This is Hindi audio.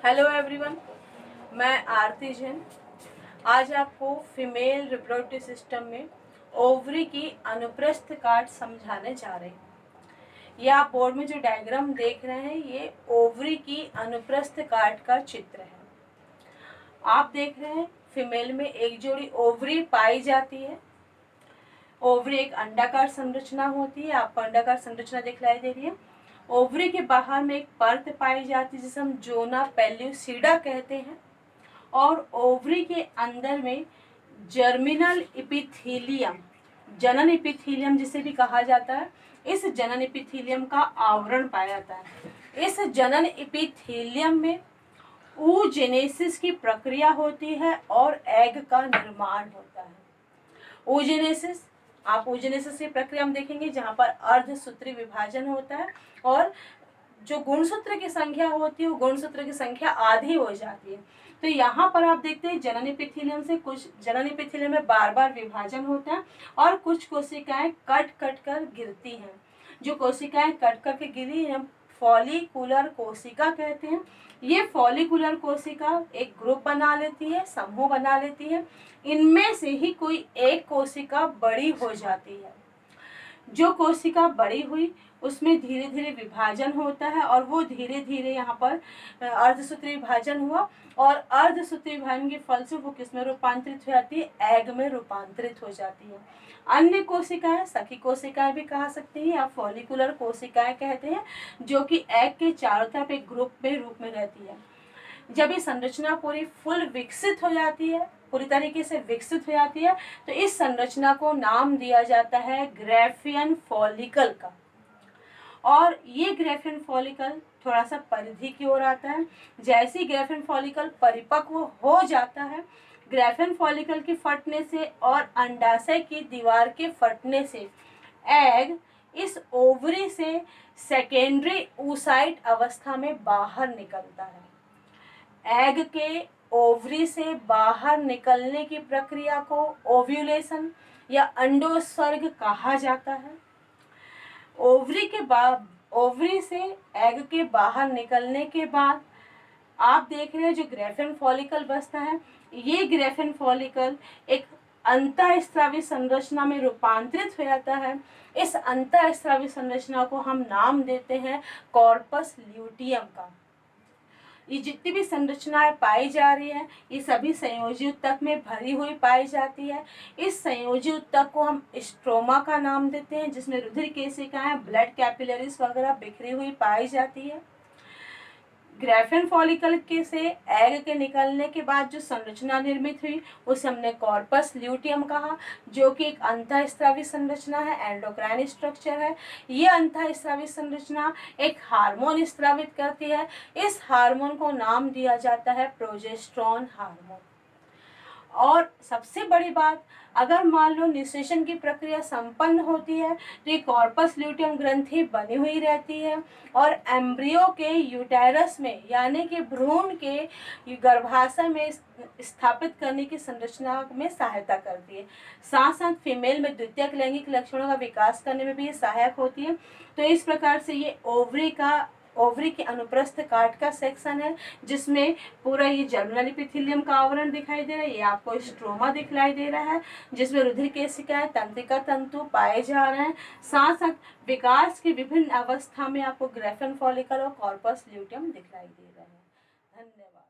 हेलो एवरीवन, मैं आरती जैन आज आपको फीमेल रिप्रोडक्टिव सिस्टम में ओवरी की अनुप्रस्थ काट समझाने जा रही हूँ। ये आप बोर्ड में जो डायग्राम देख रहे हैं ये ओवरी की अनुप्रस्थ काट का चित्र है। आप देख रहे हैं फीमेल में एक जोड़ी ओवरी पाई जाती है। ओवरी एक अंडाकार संरचना होती है, आपको अंडाकार संरचना दिखलाई दे रही है। ओवरी के बाहर में एक परत पाई जाती है जिसे हम जोना पेल्यूसिडा कहते हैं, और ओवरी के अंदर में जर्मिनल इपिथीलियम, जनन इपिथीलियम जिसे भी कहा जाता है, इस जनन इपिथीलियम का आवरण पाया जाता है। इस जनन इपिथीलियम में oogenesis की प्रक्रिया होती है और एग का निर्माण होता है। oogenesis, आप oogenesis की प्रक्रिया में देखेंगे जहाँ पर अर्धसूत्री विभाजन होता है और जो गुणसूत्र की संख्या होती है वो गुणसूत्र की संख्या आधी हो जाती है। तो यहाँ पर आप देखते हैं जनन इपिथीलियम से कुछ जनन इपिथीलियम में बार बार विभाजन होता है और कुछ कोशिकाएं कट कट कर गिरती हैं। जो कोशिकाएं कट कर के गिरी हैं फॉलिकुलर कोशिका कहते हैं। ये फॉलिकुलर कोशिका एक ग्रुप बना लेती है, समूह बना लेती है। इनमें से ही कोई एक कोशिका बड़ी हो जाती है। जो कोशिका बड़ी हुई उसमें धीरे धीरे विभाजन होता है और वो धीरे धीरे यहाँ पर अर्धसूत्री विभाजन हुआ और अर्धसूत्री विभाजन के फल से वो किस में रूपांतरित हो जाती है, एग में रूपांतरित हो जाती है। अन्य कोशिकाएं सखी कोशिकाएं भी कहा सकते हैं या फॉलिकुलर कोशिकाएं कहते हैं, जो कि एग के चारों तरफ एक ग्रुप में रूप में रहती है। जब ये संरचना पूरी फुल विकसित हो जाती है, पूरी तरीके से विकसित हो जाती है, तो इस संरचना को नाम दिया जाता है ग्राफियन फॉलिकल का। और ये ग्राफियन फॉलिकल थोड़ा सा परिधि की ओर आता है। जैसे ही ग्राफियन फॉलिकल परिपक्व हो जाता है, ग्राफियन फॉलिकल के फटने से और अंडाशय की दीवार के फटने से एग इस ओवरी से सेकेंडरी oocyte अवस्था में बाहर निकलता है। एग के ओवरी से बाहर निकलने की प्रक्रिया को ओव्यूलेशन या अंडोत्सर्ग कहा जाता है। ओवरी से एग के बाहर निकलने के बाद आप देख रहे हैं जो ग्राफियन फॉलिकल बचता है, ये ग्राफियन फॉलिकल एक अंतःस्रावी संरचना में रूपांतरित हो जाता है। इस अंतःस्रावी संरचना को हम नाम देते हैं कॉर्पस ल्यूटियम का। ये जितनी भी संरचनाएं पाई जा रही है ये सभी संयोजी ऊतक में भरी हुई पाई जाती है। इस संयोजी ऊतक को हम स्ट्रोमा का नाम देते हैं, जिसमें रुधिर केशिकाएं, ब्लड कैपिलरीज वगैरह बिखरी हुई पाई जाती है। ग्राफियन फॉलिकल के से एग के निकलने के बाद जो संरचना निर्मित हुई उसे हमने कॉर्पस ल्यूटियम कहा, जो कि एक अंतःस्रावी संरचना है, एंडोक्राइन स्ट्रक्चर है। ये अंतःस्रावी संरचना एक हार्मोन स्रावित करती है। इस हार्मोन को नाम दिया जाता है प्रोजेस्टेरोन हार्मोन। और सबसे बड़ी बात, अगर मान लो निषेचन की प्रक्रिया संपन्न होती है तो ये कॉर्पस ल्यूटियम ग्रंथि बनी हुई रहती है और एम्ब्रियो के यूटेरस में यानी कि भ्रूण के गर्भाशय में स्थापित करने की संरचना में सहायता करती है। साथ साथ फीमेल में द्वितीयक लैंगिक लक्षणों का विकास करने में भी ये सहायक होती है। तो इस प्रकार से ये ओवरी के अनुप्रस्थ काट का सेक्शन है, जिसमें पूरा ये जर्मिनल इपिथीलियम का आवरण दिखाई दे रहा है। ये आपको स्ट्रोमा दिखलाई दे रहा है, जिसमें रुधिर केशिकाएं, तंत्रिका तंतु पाए जा रहे हैं। साथ साथ विकास की विभिन्न अवस्था में आपको ग्राफियन फॉलिकल और कॉर्पस ल्यूटियम दिखलाई दे रहे हैं। धन्यवाद।